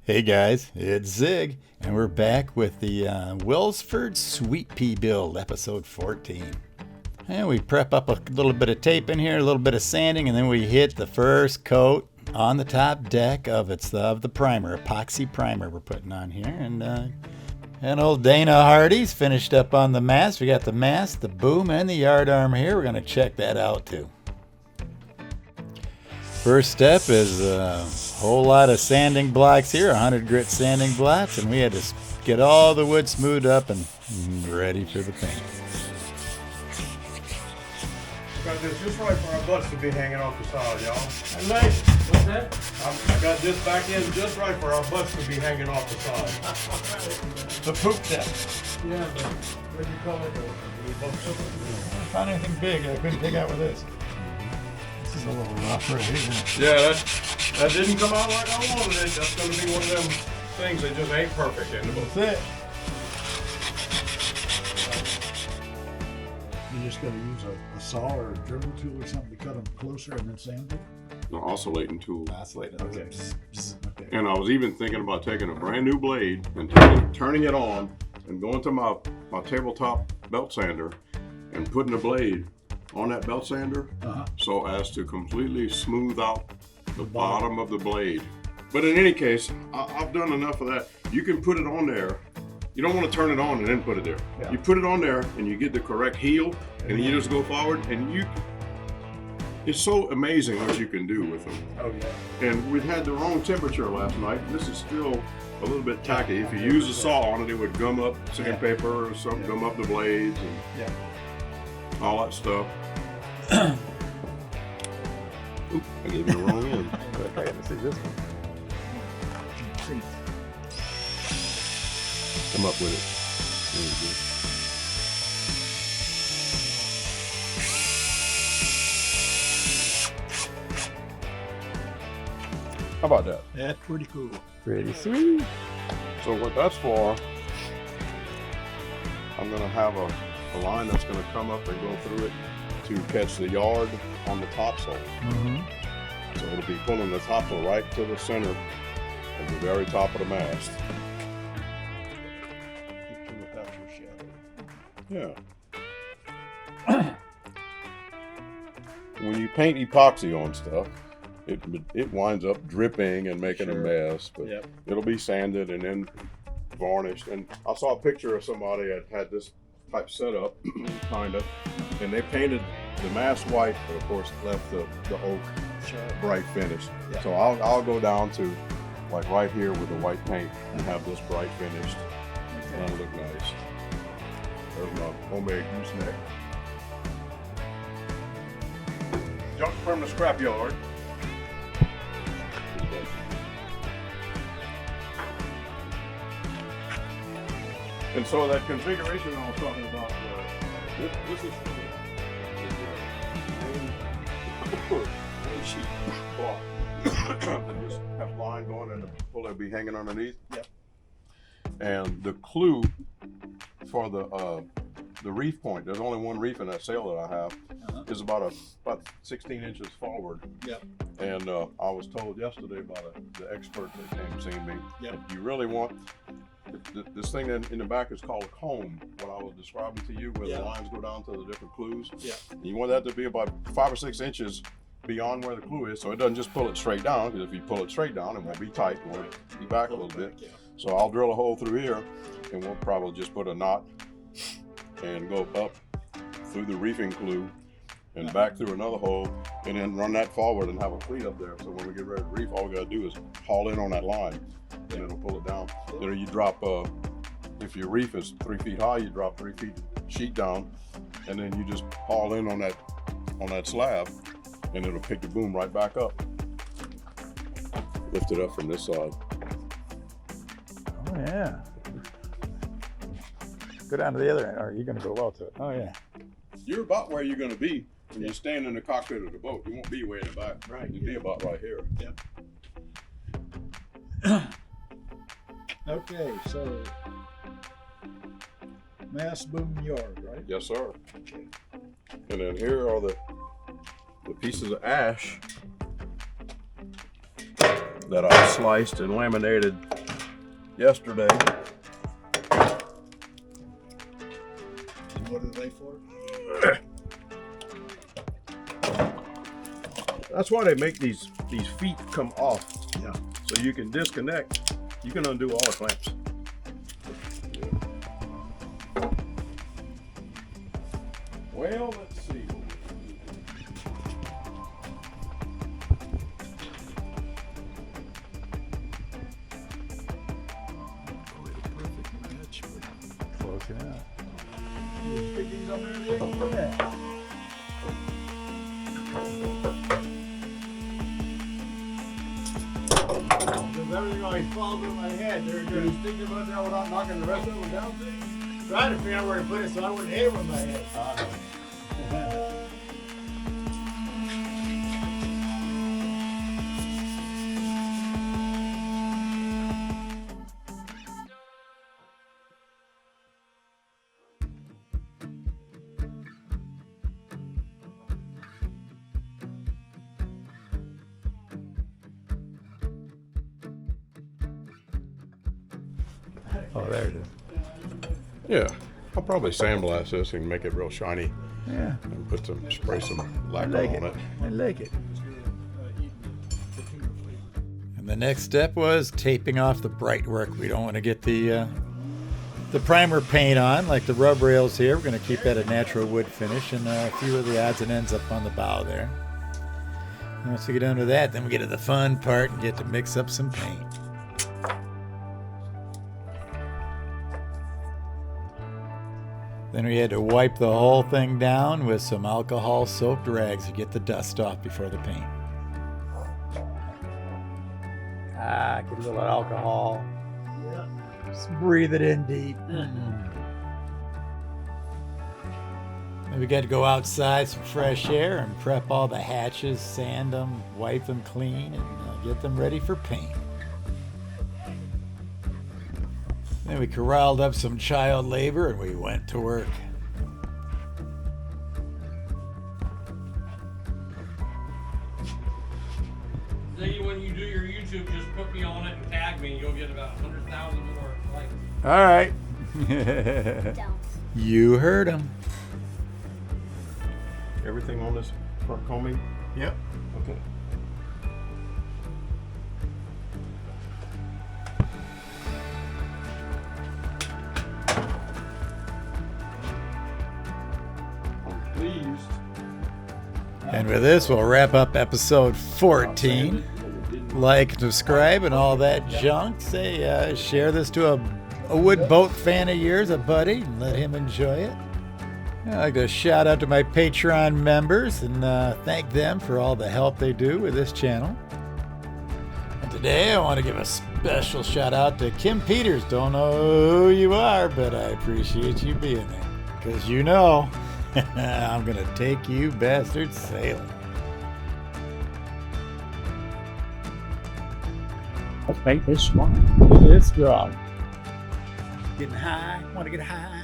Hey guys, it's Zig, and we're back with the Welsford Sweet Pea build, episode 14. And we prep up a little bit of tape in here, a little bit of sanding, and then we hit the first coat on the top deck of the primer, epoxy primer we're putting on here. And old Dana Hardy's finished up on the mast. We got the mast, the boom, and the yard arm here. We're going to check that out too. First step is a whole lot of sanding blocks here, 100 grit sanding blocks, and we had to get all the wood smoothed up and ready for the paint. Got this just right for our butts to be hanging off the side, y'all. Hey, mate, what's that? I got this back in just right for our butts to be hanging off the side. The poop deck. Yeah, but what do you call it? I found anything big I couldn't take out with this. This is a little rough right here. Yeah, that didn't come out like I wanted it. That's going to be one of them things that just ain't perfect. That's it. You just gotta use a saw or a dribble tool or something to cut them closer and then sand them? The oscillating tool. Oscillating. Okay. Okay. And I was even thinking about taking a brand new blade and turning it on and going to my tabletop belt sander and putting the blade on that belt sander so as to completely smooth out the bottom of the blade. But in any case, I've done enough of that. You can put it on there. You don't want to turn it on and then put it there. Yeah. You put it on there and you get the correct heel and then you just go forward and it's so amazing what you can do with them. Oh yeah. And we'd had the wrong temperature last night. This is still a little bit tacky. If you use a saw on it, it would gum up sandpaper or something, gum up the blades and all that stuff. Oop, I gave you the wrong end. Okay, let me see this one. Come up with it. There you go. How about that? That's pretty cool. Pretty sweet. So what that's for, I'm gonna have a line that's gonna come up and go through it to catch the yard on the topsail. So it'll be pulling the topsail right to the center of the very top of the mast. Yeah. When you paint epoxy on stuff, it winds up dripping and making a mess, but it'll be sanded and then varnished. And I saw a picture of somebody that had this type setup, kind of, and they painted the mast white, but of course left the oak bright finish. So I'll go down to like right here with the white paint and have this bright finished. That'll look nice. There's my homemade gooseneck. Jumped from the scrap yard. And so that configuration I was talking about, this is main sheet block. And just have line going and the puller be hanging underneath. Yep. And the clue for the reef point, there's only one reef in that sail that I have, is about 16 inches forward. Yep. And I was told yesterday by the expert that came seeing me, Yep. you really want, this thing in the back is called a comb, what I was describing to you, where the lines go down to the different clues. Yeah. And you want that to be about 5 or 6 inches beyond where the clue is, so it doesn't just pull it straight down, because if you pull it straight down, it won't be tight, it won't be back a little bit. So I'll drill a hole through here, and we'll probably just put a knot and go up through the reefing clue and back through another hole, and then run that forward and have a cleat up there. So when we get ready to reef, all we gotta do is haul in on that line, and it'll pull it down. Then you drop, if your reef is 3 feet high, you drop 3 feet sheet down, and then you just haul in on that slab, and it'll pick the boom right back up. Lift it up from this side. Oh yeah. Go down to the other end, or are you going to go well to it? Oh yeah. You're about where you're gonna be when you stand in the cockpit of the boat. You won't be way in the back. Right. You'll be about right here. Yep. Okay, so mast, boom, yard, right? Yes, sir. Okay. And then here are the pieces of ash that I sliced and laminated yesterday. What are they for? That's why they make these feet come off. Yeah. So you can disconnect. You can undo all the clamps. Well, let's see. Close enough. Stick these up there. Because everything always falls on my head. They're thinking about that without knocking the rest of them down. Trying to figure out where to put it so I wouldn't hit it with my head. Oh, there it is. Yeah, I'll probably sandblast this and make it real shiny Yeah, and spray some I lacquer like on it. it. I like it. And the next step was taping off the bright work. We don't want to get the primer paint on like the rub rails here. We're going to keep that a natural wood finish and a few of the odds and ends up on the bow there. And once we get under that, then we get to the fun part and get to mix up some paint. Then we had to wipe the whole thing down with some alcohol-soaked rags to get the dust off before the paint. Get a little alcohol. Just breathe it in deep. Then we got to go outside, some fresh air, and prep all the hatches, sand them, wipe them clean, and get them ready for paint. Then we corralled up some child labor and we went to work. Ziggy, when you do your YouTube, just put me on it and tag me, and you'll get about 100,000 more likes. All right. You heard him. Everything on this front combing? Yep. Okay. I'm pleased. And with this, we'll wrap up episode 14. Like, subscribe, and all that junk. Say, share this to a wood boat fan of yours, a buddy, and let him enjoy it. I'd like to shout out to my Patreon members and thank them for all the help they do with this channel. And today I want to give a special shout out to Kim Peters. Don't know who you are, but I appreciate you being there. Because you know, I'm going to take you bastards sailing. Let's make this strong. It's strong. Getting high. Want to get high?